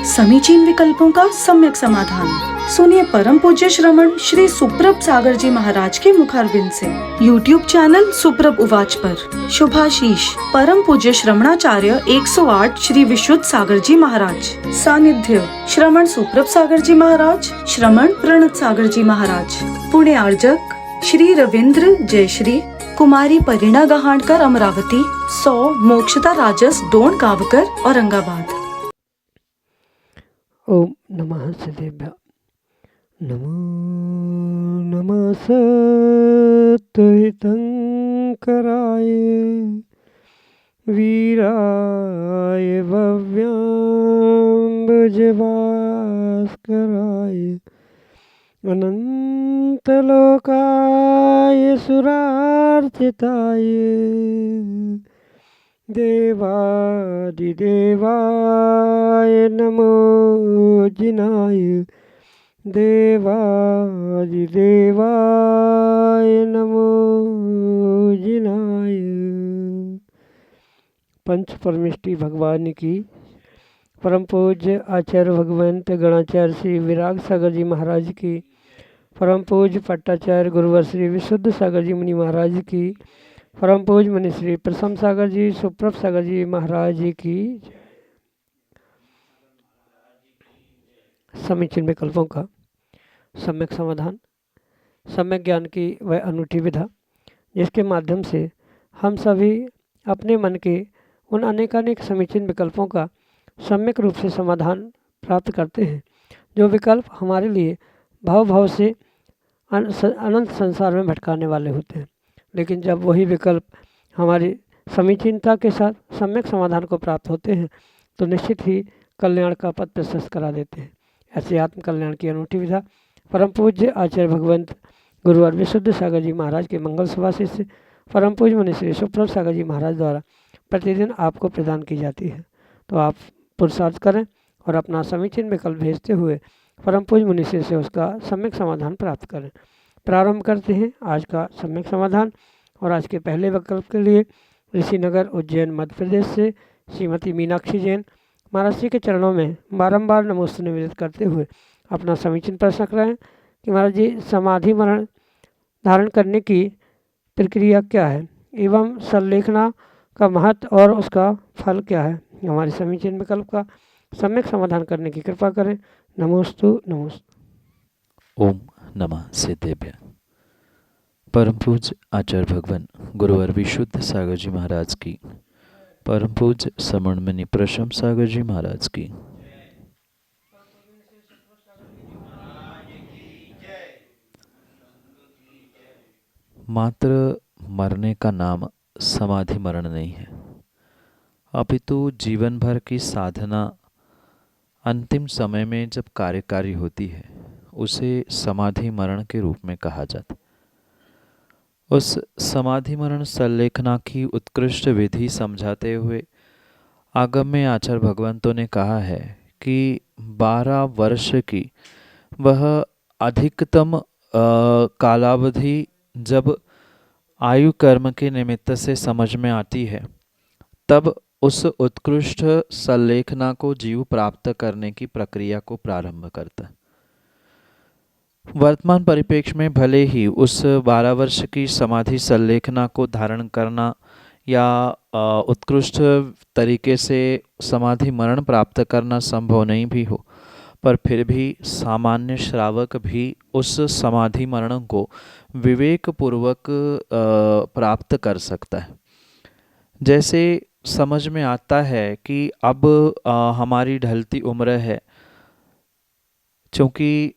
समीचीन विकल्पों का सम्यक समाधान। सुनिए परम पूज्य श्रमण श्री सुप्रभ सागर जी महाराज के मुखारबिंद से YouTube चैनल सुप्रभ उवाच पर शुभाशीष परम पूज्य श्रमणाचार्य 108 श्री विशुद्ध सागर जी महाराज। सानिध्य श्रमण सुप्रभ सागर जी महाराज, श्रमण प्रणत सागर जी महाराज। पुणे आर्जक श्री रविंद्र जयश्री, कुमारी परिणा गहाणकर अमरावती, 100 मोक्षता राजस डोन गावकर औरंगाबाद। ओम नमः सदेभ्य। नमो नमः सत्हितंकराय वीराय भव्याम्बुजभास्कराय अनंतलोकाय सुरार्चिताय देवादिदेवाय नमो जिनाय देवादिदेवाय नमो जिनाय। पंच परमेष्टि भगवान की परम पूज्य आचार्य भगवंत गणाचार्य श्री विराग सागर जी महाराज की, परम पूज्य पट्टाचार्य गुरुवर श्री विशुद्ध सागर जी मुनि महाराज की, परम पूज्य मुनि श्री प्रसम सागर जी सुप्रभ सागर जी महाराज जी की। समीचीन विकल्पों का सम्यक समाधान। सम्यक ज्ञान की वह अनूठी विधा जिसके माध्यम से हम सभी अपने मन के उन अनेकानेक समीचीन विकल्पों का सम्यक रूप से समाधान प्राप्त करते हैं, जो विकल्प हमारे लिए भाव से अनंत संसार में भटकाने वाले होते हैं। लेकिन जब वही विकल्प हमारी समीचीनता के साथ सम्यक समाधान को प्राप्त होते हैं तो निश्चित ही कल्याण का पथ प्रशस्त करा देते हैं। ऐसे आत्म कल्याण की अनूठी विधा परम पूज्य आचार्य भगवंत गुरुवर विशुद्ध सागर जी महाराज के मंगल सभा से परम पूज्य मुनि श्री सुप्रभ सागर जी महाराज द्वारा प्रतिदिन आपको प्रदान की जाती है। तो आप पुरुषार्थ करें और अपना समीचीन विकल्प भेजते हुए परम पूज्य मुनि श्री से उसका सम्यक समाधान प्राप्त करें। प्रारंभ करते हैं आज का सम्यक समाधान। और आज के पहले विकल्प के लिए ऋषिनगर उज्जैन मध्य प्रदेश से श्रीमती मीनाक्षी जैन महाराज जी के चरणों में बारंबार नमोस्तु निवेदित करते हुए अपना समीचीन प्रश्न कराएं कि महाराज जी समाधि मरण धारण करने की प्रक्रिया क्या है एवं संलेखना का महत्व और उसका फल क्या है। हमारे समीचीन विकल्प का सम्यक समाधान करने की कृपा करें। नमोस्तु नमोस्तु। ओम नमः सिद्धेभ्य। परम पूज्य आचार्य भगवान गुरुवर विशुद्ध सागर जी महाराज की, परम पूज्य समण मुनि प्रशम सागर जी महाराज की। मात्र मरने का नाम समाधि मरण नहीं है, अपितु जीवन भर की साधना अंतिम समय में जब कार्यकारी होती है उसे समाधि मरण के रूप में कहा जाता। उस समाधि मरण संलेखना की उत्कृष्ट विधि समझाते हुए आगम में आचार्य भगवंतों ने कहा है कि 12 वर्ष की वह अधिकतम कालावधि जब आयु कर्म के निमित्त से समझ में आती है तब उस उत्कृष्ट संलेखना को जीव प्राप्त करने की प्रक्रिया को प्रारंभ करता है। वर्तमान परिप्रेक्ष्य में भले ही उस 12 वर्ष की समाधि संलेखना को धारण करना या उत्कृष्ट तरीके से समाधि मरण प्राप्त करना संभव नहीं भी हो, पर फिर भी सामान्य श्रावक भी उस समाधि मरण को विवेक पूर्वक प्राप्त कर सकता है। जैसे समझ में आता है कि अब हमारी ढलती उम्र है, चूँकि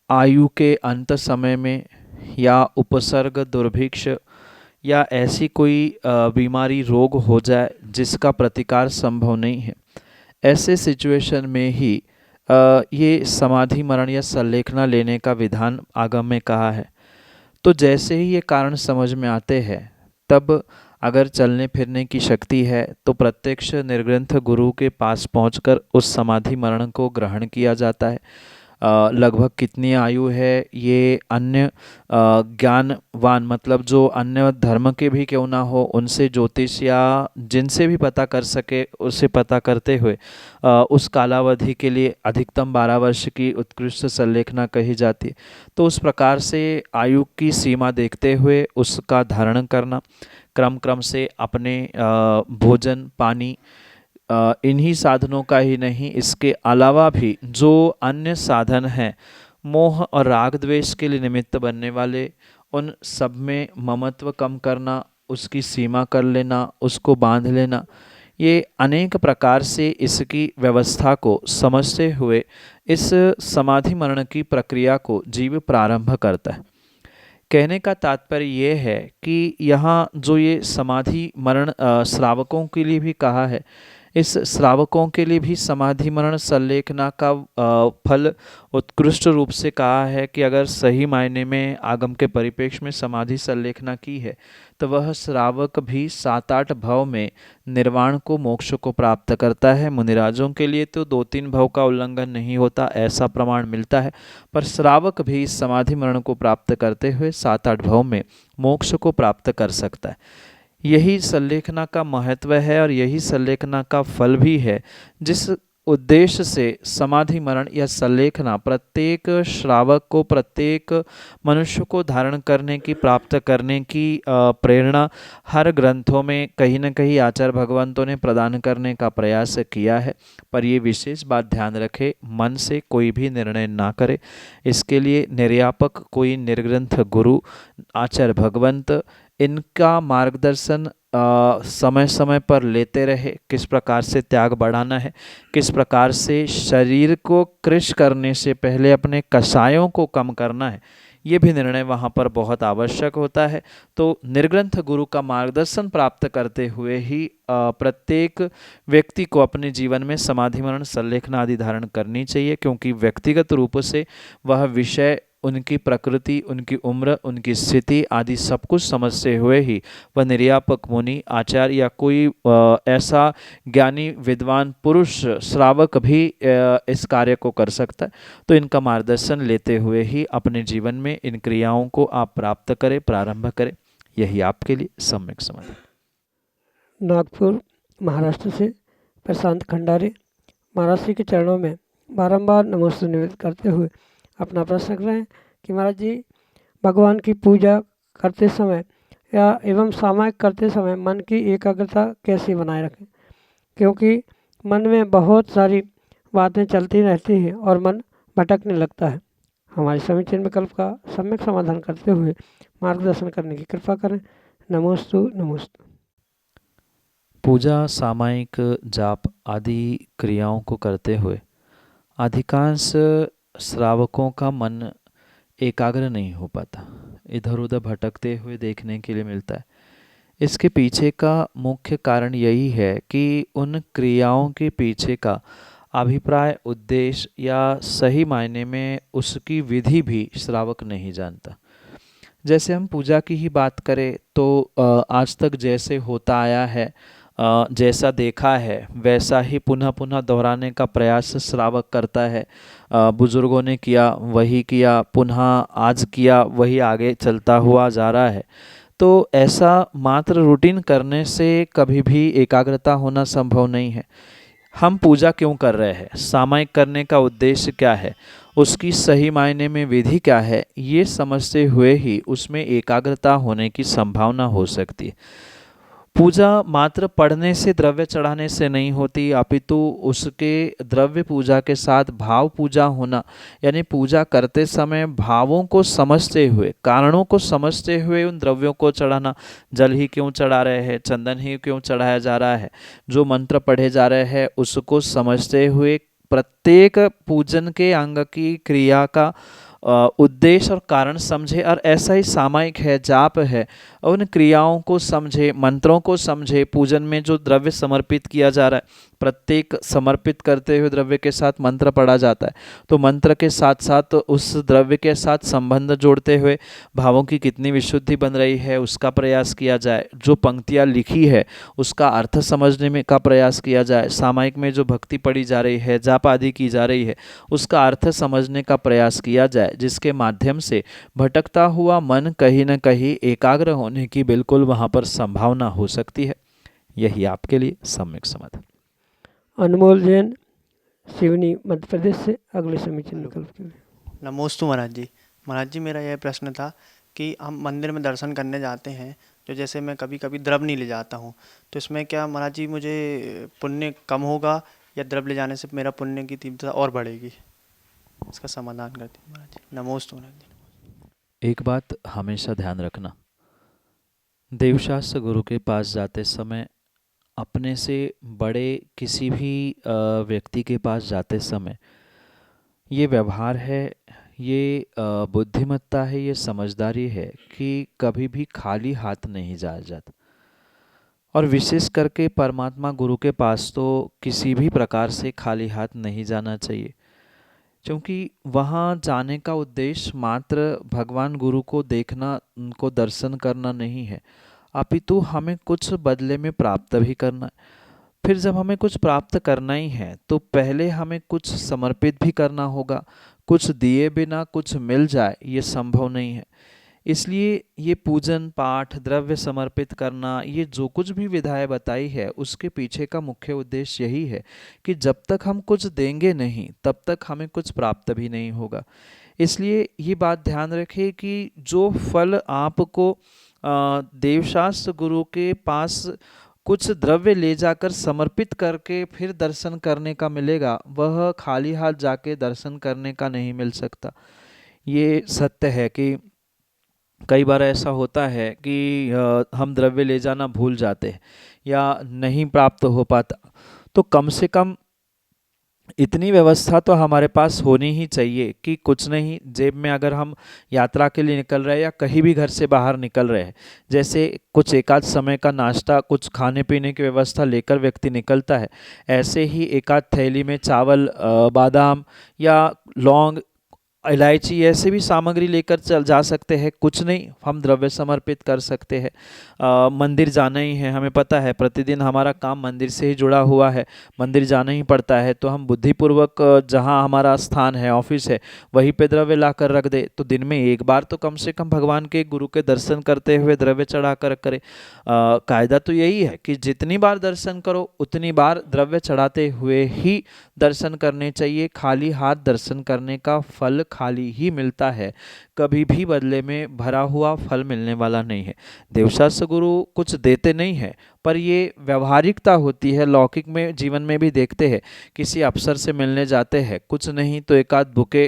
आयु के अंत समय में या उपसर्ग दुर्भिक्ष या ऐसी कोई बीमारी रोग हो जाए जिसका प्रतिकार संभव नहीं है, ऐसे सिचुएशन में ही ये समाधि मरण या संलेखना लेने का विधान आगम में कहा है। तो जैसे ही ये कारण समझ में आते हैं तब अगर चलने फिरने की शक्ति है तो प्रत्यक्ष निर्ग्रंथ गुरु के पास पहुंचकर उस समाधि मरण को ग्रहण किया जाता है। लगभग कितनी आयु है, ये अन्य ज्ञानवान मतलब जो अन्य धर्म के भी क्यों ना हो उनसे ज्योतिष या जिनसे भी पता कर सके उसे पता करते हुए उस कालावधि के लिए अधिकतम 12 वर्ष की उत्कृष्ट संलेखना कही जाती है। तो उस प्रकार से आयु की सीमा देखते हुए उसका धारण करना, क्रम क्रम से अपने भोजन पानी इन्हीं साधनों का ही नहीं, इसके अलावा भी जो अन्य साधन हैं मोह और राग द्वेष के लिए निमित्त बनने वाले, उन सब में ममत्व कम करना, उसकी सीमा कर लेना, उसको बांध लेना, ये अनेक प्रकार से इसकी व्यवस्था को समझते हुए इस समाधि मरण की प्रक्रिया को जीव प्रारंभ करता है। कहने का तात्पर्य ये है कि यहाँ जो ये समाधि मरण श्रावकों के लिए भी कहा है, इस श्रावकों के लिए भी समाधि मरण संलेखना का फल उत्कृष्ट रूप से कहा है कि अगर सही मायने में आगम के परिप्रेक्ष्य में समाधि संलेखना की है तो वह श्रावक भी 7-8 भव में निर्वाण को मोक्ष को प्राप्त करता है। मुनिराजों के लिए तो 2-3 भव का उल्लंघन नहीं होता ऐसा प्रमाण मिलता है, पर श्रावक भी इस समाधि मरण को प्राप्त करते हुए 7-8 भव में मोक्ष को प्राप्त कर सकता है। यही संलेखना का महत्व है और यही संलेखना का फल भी है, जिस उद्देश्य से समाधि मरण या संलेखना प्रत्येक श्रावक को, प्रत्येक मनुष्य को धारण करने की, प्राप्त करने की प्रेरणा हर ग्रंथों में कहीं न कहीं आचार्य भगवंतों ने प्रदान करने का प्रयास किया है। पर ये विशेष बात ध्यान रखे, मन से कोई भी निर्णय ना करे। इसके लिए निर्यापक कोई निर्ग्रंथ गुरु आचार्य भगवंत इनका मार्गदर्शन समय समय पर लेते रहे। किस प्रकार से त्याग बढ़ाना है, किस प्रकार से शरीर को कृश करने से पहले अपने कषायों को कम करना है, ये भी निर्णय वहाँ पर बहुत आवश्यक होता है। तो निर्ग्रंथ गुरु का मार्गदर्शन प्राप्त करते हुए ही प्रत्येक व्यक्ति को अपने जीवन में समाधि मरण संलेखना आदि धारण करनी चाहिए, क्योंकि व्यक्तिगत रूप से वह विषय, उनकी प्रकृति, उनकी उम्र, उनकी स्थिति आदि सब कुछ समझते हुए ही वह निर्यापक मुनि, आचार्य या कोई ऐसा ज्ञानी विद्वान पुरुष श्रावक भी इस कार्य को कर सकता है। तो इनका मार्गदर्शन लेते हुए ही अपने जीवन में इन क्रियाओं को आप प्राप्त करें, प्रारंभ करें। यही आपके लिए सम्यक समाधि। नागपुर महाराष्ट्र से प्रशांत खंडारे महाराज जी के चरणों में बारंबार नमस्ते निवेदित करते हुए अपना प्रश्न रख रहे हैं कि महाराज जी, भगवान की पूजा करते समय या एवं सामायिक करते समय मन की एकाग्रता कैसे बनाए रखें, क्योंकि मन में बहुत सारी बातें चलती रहती हैं और मन भटकने लगता है। हमारे समीचीन विकल्प का सम्यक समाधान करते हुए मार्गदर्शन करने की कृपा करें। नमोस्तु नमोस्तु। पूजा, सामायिक जाप आदि क्रियाओं को करते हुए अधिकांश श्रावकों का मन एकाग्र नहीं हो पाता, इधर उधर भटकते हुए देखने के लिए मिलता है। इसके पीछे का मुख्य कारण यही है कि उन क्रियाओं के पीछे का अभिप्राय, उद्देश्य या सही मायने में उसकी विधि भी श्रावक नहीं जानता। जैसे हम पूजा की ही बात करें तो आज तक जैसे होता आया है, जैसा देखा है वैसा ही पुनः पुनः दोहराने का प्रयास श्रावक करता है। बुजुर्गों ने किया वही किया, पुनः आज किया वही आगे चलता हुआ जा रहा है। तो ऐसा मात्र रूटीन करने से कभी भी एकाग्रता होना संभव नहीं है। हम पूजा क्यों कर रहे हैं, सामायिक करने का उद्देश्य क्या है, उसकी सही मायने में विधि क्या है, ये समझते हुए ही उसमें एकाग्रता होने की संभावना हो सकती है। पूजा मात्र पढ़ने से, द्रव्य चढ़ाने से नहीं होती, अपितु उसके द्रव्य पूजा के साथ भाव पूजा होना, यानी पूजा करते समय भावों को समझते हुए, कारणों को समझते हुए उन द्रव्यों को चढ़ाना। जल ही क्यों चढ़ा रहे हैं, चंदन ही क्यों चढ़ाया जा रहा है, जो मंत्र पढ़े जा रहे हैं उसको समझते हुए प्रत्येक पूजन के अंग की क्रिया का उद्देश्य और कारण समझे। और ऐसा ही सामायिक है, जाप है, उन क्रियाओं को समझे, मंत्रों को समझे, पूजन में जो द्रव्य समर्पित किया जा रहा है प्रत्येक समर्पित करते हुए द्रव्य के साथ मंत्र पढ़ा जाता है, तो मंत्र के साथ साथ उस द्रव्य के साथ संबंध जोड़ते हुए भावों की कितनी विशुद्धि बन रही है उसका प्रयास किया जाए। जो पंक्तियाँ लिखी है उसका अर्थ समझने में का प्रयास किया जाए। सामायिक में जो भक्ति पढ़ी जा रही है, जाप आदि की जा रही है, उसका अर्थ समझने का प्रयास किया जाए, जिसके माध्यम से भटकता हुआ मन कहीं न कहीं एकाग्र होने की बिल्कुल वहाँ पर संभावना हो सकती है। यही आपके लिए सम्यक समाधान। अनमोल जैन, सिवनी, मध्य प्रदेश से अगले समीचीन विकल्प के लिए। नमोस्तु महाराज जी। महाराज जी, मेरा यह प्रश्न था कि हम मंदिर में दर्शन करने जाते हैं, तो जैसे मैं कभी कभी द्रव्य नहीं ले जाता हूँ, तो इसमें क्या महाराज जी मुझे पुण्य कम होगा या द्रव्य ले जाने से मेरा पुण्य की तीव्रता और बढ़ेगी? इसका समाधान करते हैं महाराज जी। नमोस्तु महाराज जी। एक बात हमेशा ध्यान रखना, देवशास्त्र गुरु के पास जाते समय, अपने से बड़े किसी भी व्यक्ति के पास जाते समय, ये व्यवहार है, ये बुद्धिमत्ता है, ये समझदारी है कि कभी भी खाली हाथ नहीं जाया जाता। और विशेष करके परमात्मा गुरु के पास तो किसी भी प्रकार से खाली हाथ नहीं जाना चाहिए, क्योंकि वहाँ जाने का उद्देश्य मात्र भगवान गुरु को देखना, उनको दर्शन करना नहीं है, अपितु हमें कुछ बदले में प्राप्त भी करना है। फिर जब हमें कुछ प्राप्त करना ही है तो पहले हमें कुछ समर्पित भी करना होगा। कुछ दिए बिना कुछ मिल जाए ये संभव नहीं है। इसलिए ये पूजन पाठ, द्रव्य समर्पित करना, ये जो कुछ भी विधाएं बताई है उसके पीछे का मुख्य उद्देश्य यही है कि जब तक हम कुछ देंगे नहीं तब तक हमें कुछ प्राप्त भी नहीं होगा। इसलिए ये बात ध्यान रखें कि जो फल आपको देवशास्त्र गुरु के पास कुछ द्रव्य ले जाकर समर्पित करके फिर दर्शन करने का मिलेगा, वह खाली हाथ जाके दर्शन करने का नहीं मिल सकता। ये सत्य है कि कई बार ऐसा होता है कि हम द्रव्य ले जाना भूल जाते हैं या नहीं प्राप्त हो पाता, तो कम से कम इतनी व्यवस्था तो हमारे पास होनी ही चाहिए कि कुछ नहीं, जेब में अगर हम यात्रा के लिए निकल रहे हैं या कहीं भी घर से बाहर निकल रहे हैं, जैसे कुछ एकाध समय का नाश्ता, कुछ खाने पीने की व्यवस्था लेकर व्यक्ति निकलता है, ऐसे ही एकाध थैली में चावल, बादाम या लौंग, इलायची ऐसे भी सामग्री लेकर चल जा सकते हैं। कुछ नहीं, हम द्रव्य समर्पित कर सकते हैं। मंदिर जाना ही है, हमें पता है प्रतिदिन हमारा काम मंदिर से ही जुड़ा हुआ है, मंदिर जाना ही पड़ता है, तो हम बुद्धिपूर्वक जहाँ हमारा स्थान है, ऑफिस है, वहीं पे द्रव्य ला कर रख दे, तो दिन में एक बार तो कम से कम भगवान के गुरु के दर्शन करते हुए द्रव्य चढ़ा कर करें। कायदा तो यही है कि जितनी बार दर्शन करो उतनी बार द्रव्य चढ़ाते हुए ही दर्शन करने चाहिए। खाली हाथ दर्शन करने का फल खाली ही मिलता है, कभी भी बदले में भरा हुआ फल मिलने वाला नहीं है। देवशास्त्र गुरु कुछ देते नहीं है, पर ये व्यवहारिकता होती है। लौकिक में जीवन में भी देखते हैं, किसी अफसर से मिलने जाते हैं, कुछ नहीं तो एकाध बुके,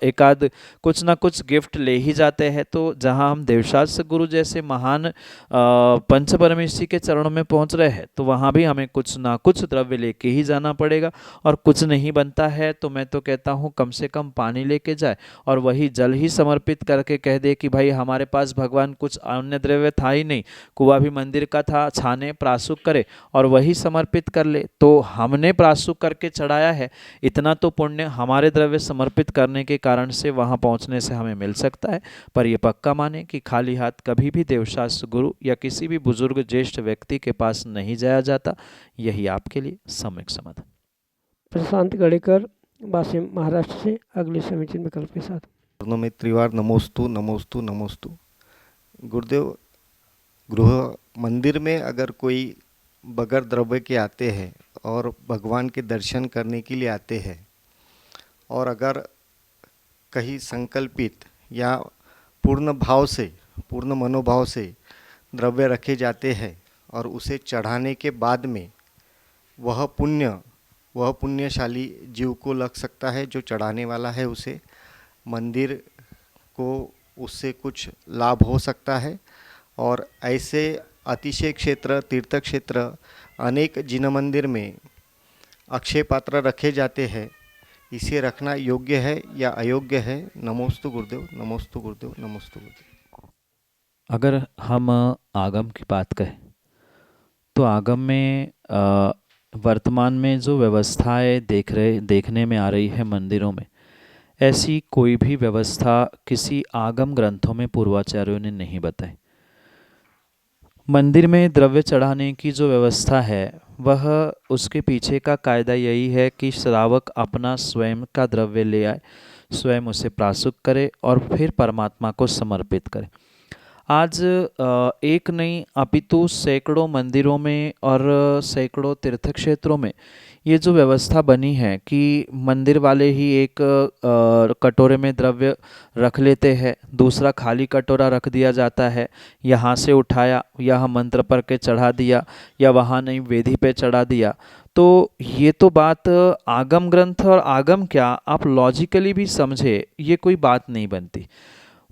एकाध कुछ ना कुछ गिफ्ट ले ही जाते हैं। तो जहाँ हम देवशास्त्र गुरु जैसे महान पंच परमेश्वरी के चरणों में पहुँच रहे हैं, तो वहाँ भी हमें कुछ ना कुछ द्रव्य लेके ही जाना पड़ेगा। और कुछ नहीं बनता है तो मैं तो कहता हूँ कम से कम पानी लेके जाए और वही जल ही समर्पित करके कह दे कि भाई हमारे पास भगवान कुछ अन्य द्रव्य था ही नहीं, कुआं भी मंदिर का था, छाने प्राशुक करे और वही समर्पित कर ले, तो हमने प्राशुक करके चढ़ाया है, इतना तो पुण्य हमारे द्रव्य समर्पित करने के कारण से वहाँ पहुँचने से हमें मिल सकता है। पर ये पक्का माने कि खाली हाथ कभी भी देवशास्त्र गुरु या किसी भी बुजुर्ग ज्येष्ठ व्यक्ति के पास नहीं जाया जाता। यही आपके लिए सम्यक समाधान। प्रशांत गड़ेकर, वाशिम, महाराष्ट्र से अगले समीचीन विकल्प के साथ। वर्णों में त्रिवार नमोस्तु नमोस्तु नमोस्तु। गुरुदेव, गृह मंदिर में अगर कोई बगैर द्रव्य के आते हैं और भगवान के दर्शन करने के लिए आते हैं, और अगर कहीं संकल्पित या पूर्ण भाव से, पूर्ण मनोभाव से द्रव्य रखे जाते हैं और उसे चढ़ाने के बाद में वह पुण्यशाली जीव को लग सकता है, जो चढ़ाने वाला है उसे, मंदिर को उससे कुछ लाभ हो सकता है। और ऐसे अतिशय क्षेत्र, तीर्थ क्षेत्र, अनेक जिन मंदिर में अक्षय पात्र रखे जाते हैं, इसे रखना योग्य है या अयोग्य है? नमोस्तु गुरुदेव, नमोस्तु गुरुदेव, नमोस्तु गुरुदेव। अगर हम आगम की बात कहें तो आगम में वर्तमान में जो व्यवस्थाएं देखने में आ रही है मंदिरों में, ऐसी कोई भी व्यवस्था किसी आगम ग्रंथों में पूर्वाचार्यों ने नहीं बताई। मंदिर में द्रव्य चढ़ाने की जो व्यवस्था है वह उसके पीछे का कायदा यही है कि श्रावक अपना स्वयं का द्रव्य ले आए, स्वयं उसे प्राशुक करे और फिर परमात्मा को समर्पित करे। आज एक नहीं अपितु सैकड़ों मंदिरों में और सैकड़ों तीर्थ क्षेत्रों में ये जो व्यवस्था बनी है कि मंदिर वाले ही एक कटोरे में द्रव्य रख लेते हैं, दूसरा खाली कटोरा रख दिया जाता है, यहाँ से उठाया, यहाँ मंत्र पर के चढ़ा दिया, या वहाँ नहीं वेदी पे चढ़ा दिया। तो ये तो बात आगम ग्रंथ और आगम क्या आप लॉजिकली भी समझे, ये कोई बात नहीं बनती।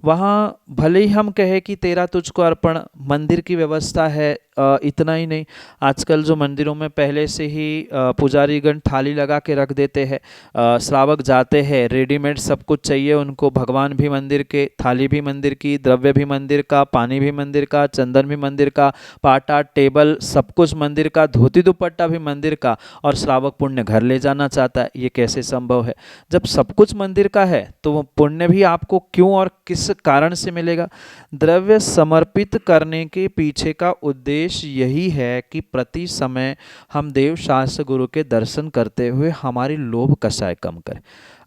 वहाँ भले ही हम कहे कि तेरा तुझको अर्पण, मंदिर की व्यवस्था है, इतना ही नहीं, आजकल जो मंदिरों में पहले से ही पुजारीगण थाली लगा के रख देते हैं, श्रावक जाते हैं, रेडीमेड सब कुछ चाहिए उनको, भगवान भी मंदिर के, थाली भी मंदिर की, द्रव्य भी मंदिर का, पानी भी मंदिर का, चंदन भी मंदिर का, पाटा टेबल सब कुछ मंदिर का, धोती दुपट्टा भी मंदिर का, और श्रावक पुण्य घर ले जाना चाहता है। ये कैसे संभव है? जब सब कुछ मंदिर का है तो वो पुण्य भी आपको क्यों और किस कारण से मिलेगा? द्रव्य समर्पित करने के पीछे का उद्देश्य यही है कि प्रति समय हम देव शास्त्र गुरु के दर्शन करते हुए हमारी लोभ कषाय कम करें।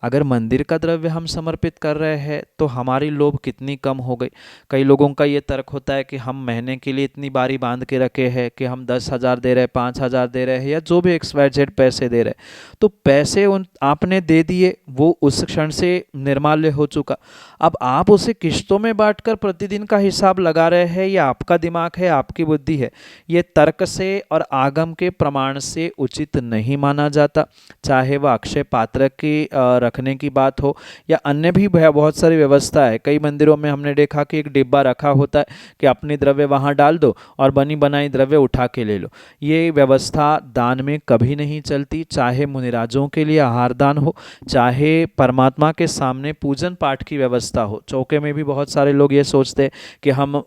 अगर मंदिर का द्रव्य हम समर्पित कर रहे हैं तो हमारी लोभ कितनी कम हो गई। कई लोगों का ये तर्क होता है कि हम महीने के लिए इतनी बारी बांध के रखे हैं कि हम 10,000 दे रहे हैं, 5,000 दे रहे हैं, या जो भी XYZ पैसे दे रहे हैं, तो पैसे उन आपने दे दिए, वो उस क्षण से निर्माल्य हो चुका। अब आप उसे किश्तों में बांटकर प्रतिदिन का हिसाब लगा रहे हैं, या आपका दिमाग है, आपकी बुद्धि है, ये तर्क से और आगम के प्रमाण से उचित नहीं माना जाता। चाहे वह अक्षय पात्र की रखने की बात हो या अन्य भी बहुत सारी व्यवस्था है। कई मंदिरों में हमने देखा कि एक डिब्बा रखा होता है कि अपनी द्रव्य वहाँ डाल दो और बनी बनाई द्रव्य उठा के ले लो। ये व्यवस्था दान में कभी नहीं चलती, चाहे मुनिराजों के लिए आहार दान हो, चाहे परमात्मा के सामने पूजन पाठ की व्यवस्था हो। चौके में भी बहुत सारे लोग ये सोचते हैं कि हम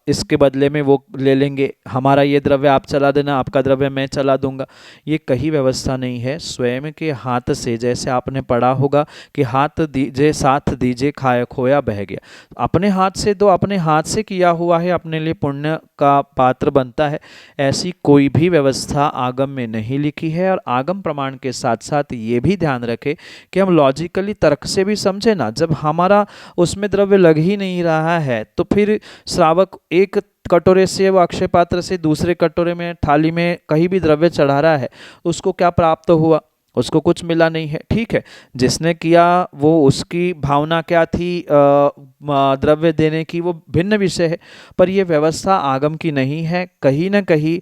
इसके बदले में वो ले लेंगे, हमारा ये द्रव्य आप चला देना, आपका द्रव्य मैं चला दूंगा। ये कहीं व्यवस्था नहीं है। स्वयं के हाथ से, जैसे आपने पढ़ा होगा कि हाथ दीजिए साथ दीजिए खाया खोया बह गया, अपने हाथ से दो, अपने हाथ से किया हुआ है अपने लिए पुण्य का पात्र बनता है। ऐसी कोई भी व्यवस्था आगम में नहीं लिखी है। और आगम प्रमाण के साथ साथ ये भी ध्यान रखें कि हम लॉजिकली तर्क से भी समझे ना। जब हमारा उसमें द्रव्य लग ही नहीं रहा है तो फिर श्रावक एक कटोरे से व अक्षय पात्र से दूसरे कटोरे में, थाली में कहीं भी द्रव्य चढ़ा रहा है, उसको क्या प्राप्त हुआ? उसको कुछ मिला नहीं है। ठीक है, जिसने किया वो उसकी भावना क्या थी द्रव्य देने की, वो भिन्न विषय है, पर यह व्यवस्था आगम की नहीं है। कहीं न कहीं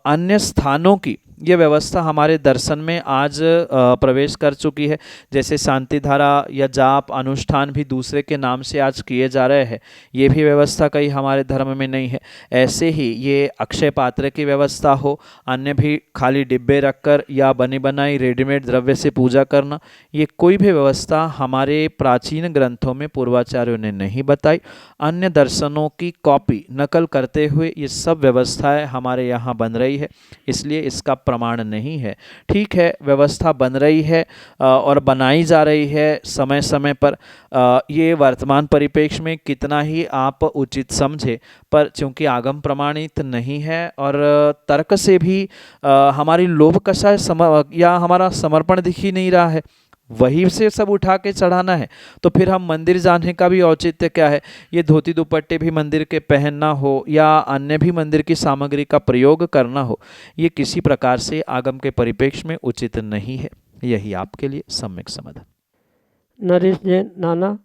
अन्य स्थानों की ये व्यवस्था हमारे दर्शन में आज प्रवेश कर चुकी है। जैसे शांति धारा या जाप अनुष्ठान भी दूसरे के नाम से आज किए जा रहे हैं, ये भी व्यवस्था कहीं हमारे धर्म में नहीं है। ऐसे ही ये अक्षय पात्र की व्यवस्था हो, अन्य भी खाली डिब्बे रखकर या बनी बनाई रेडीमेड द्रव्य से पूजा करना, ये कोई भी व्यवस्था हमारे प्राचीन ग्रंथों में पूर्वाचार्यों ने नहीं बताई। अन्य दर्शनों की कॉपी नकल करते हुए ये सब व्यवस्थाएं हमारे यहाँ बन रही है, इसलिए इसका प्रमाण नहीं है। ठीक है, व्यवस्था बन रही है और बनाई जा रही है समय समय पर। ये वर्तमान परिप्रेक्ष्य में कितना ही आप उचित समझे, पर चूंकि आगम प्रमाणित नहीं है और तर्क से भी हमारी लोभ कषाय या हमारा समर्पण दिख ही नहीं रहा है, वहीं से सब उठा के चढ़ाना है, तो फिर हम मंदिर जाने का भी औचित्य क्या है? ये धोती दुपट्टे भी मंदिर के पहनना हो या अन्य भी मंदिर की सामग्री का प्रयोग करना हो, ये किसी प्रकार से आगम के परिप्रेक्ष्य में उचित नहीं है। यही आपके लिए सम्यक समाधान। नरेश जैन, नाना,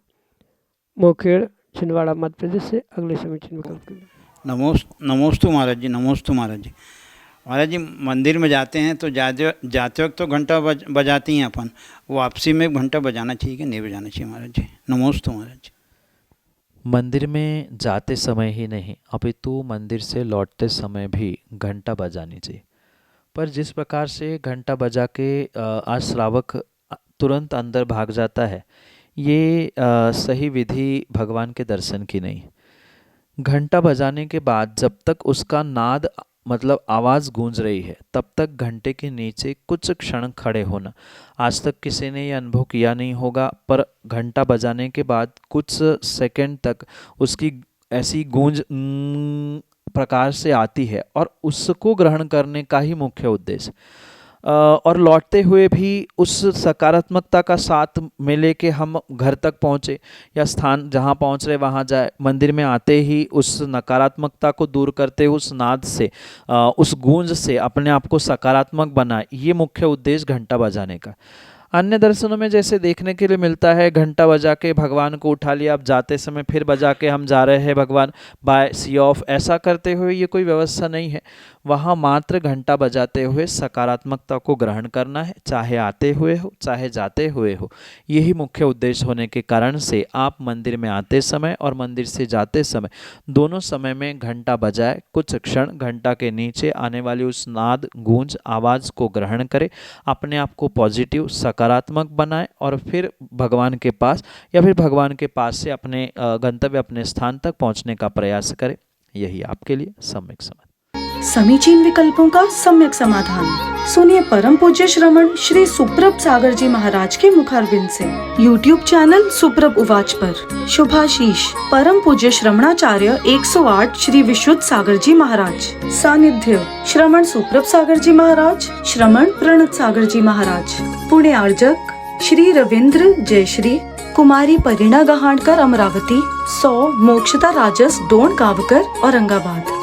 मोखेड़, छिंदवाड़ा, मध्य प्रदेश से अगले समीचीन विकल्प के लिए। नमोस्तु महाराज जी, नमोस्तु महाराज जी। महाराज जी, मंदिर में जाते हैं तो जाते वक्त तो घंटा बजाती हैं अपन, वापसी में घंटा बजाना चाहिए कि नहीं बजाना चाहिए महाराज जी? नमोस्तु महाराज जी। मंदिर में जाते समय ही नहीं अपितु मंदिर से लौटते समय भी घंटा बजानी चाहिए। पर जिस प्रकार से घंटा बजा के आज श्रावक तुरंत अंदर भाग जाता है, ये सही विधि भगवान के दर्शन की नहीं। घंटा बजाने के बाद जब तक उसका नाद मतलब आवाज़ गूंज रही है तब तक घंटे के नीचे कुछ क्षण खड़े होना। आज तक किसी ने ये अनुभव किया नहीं होगा, पर घंटा बजाने के बाद कुछ सेकंड तक उसकी ऐसी गूंज प्रकार से आती है और उसको ग्रहण करने का ही मुख्य उद्देश्य। और लौटते हुए भी उस सकारात्मकता का साथ में लेके हम घर तक पहुँचे या स्थान जहाँ पहुँच रहे वहाँ जाए। मंदिर में आते ही उस नकारात्मकता को दूर करते हुए उस नाद से, उस गूंज से अपने आप को सकारात्मक बनाए, ये मुख्य उद्देश्य घंटा बजाने का। अन्य दर्शनों में जैसे देखने के लिए मिलता है, घंटा बजा के भगवान को उठा लिया, अब जाते समय फिर बजा के हम जा रहे हैं भगवान बाय सी ऑफ, ऐसा करते हुए ये कोई व्यवस्था नहीं है। वहाँ मात्र घंटा बजाते हुए सकारात्मकता को ग्रहण करना है, चाहे आते हुए हो चाहे जाते हुए हो। यही मुख्य उद्देश्य होने के कारण से आप मंदिर में आते समय और मंदिर से जाते समय दोनों समय में घंटा बजाए, कुछ क्षण घंटा के नीचे आने वाली उस नाद गूंज आवाज़ को ग्रहण करें, अपने आप को पॉजिटिव सकारात्मक बनाएं और फिर भगवान के पास या फिर भगवान के पास से अपने गंतव्य, अपने स्थान तक पहुंचने का प्रयास करें। यही आपके लिए सम्यक समाधान। समीचीन विकल्पों का सम्यक समाधान सुनिए परम पूज्य श्रमण श्री सुप्रभ सागर जी महाराज के मुखारविंद से। YouTube चैनल सुप्रभ उवाच पर शुभाशीष परम पूज्य श्रमणाचार्य 108 श्री विशुद्ध सागर जी महाराज। सानिध्य श्रमण सुप्रभ सागर जी महाराज, श्रमण प्रणत सागर जी महाराज। पुणे आर्जक श्री रविंद्र जयश्री, कुमारी परिणा गहाणकर अमरावती, 100 मोक्षता राजस डोन गावकर औरंगाबाद।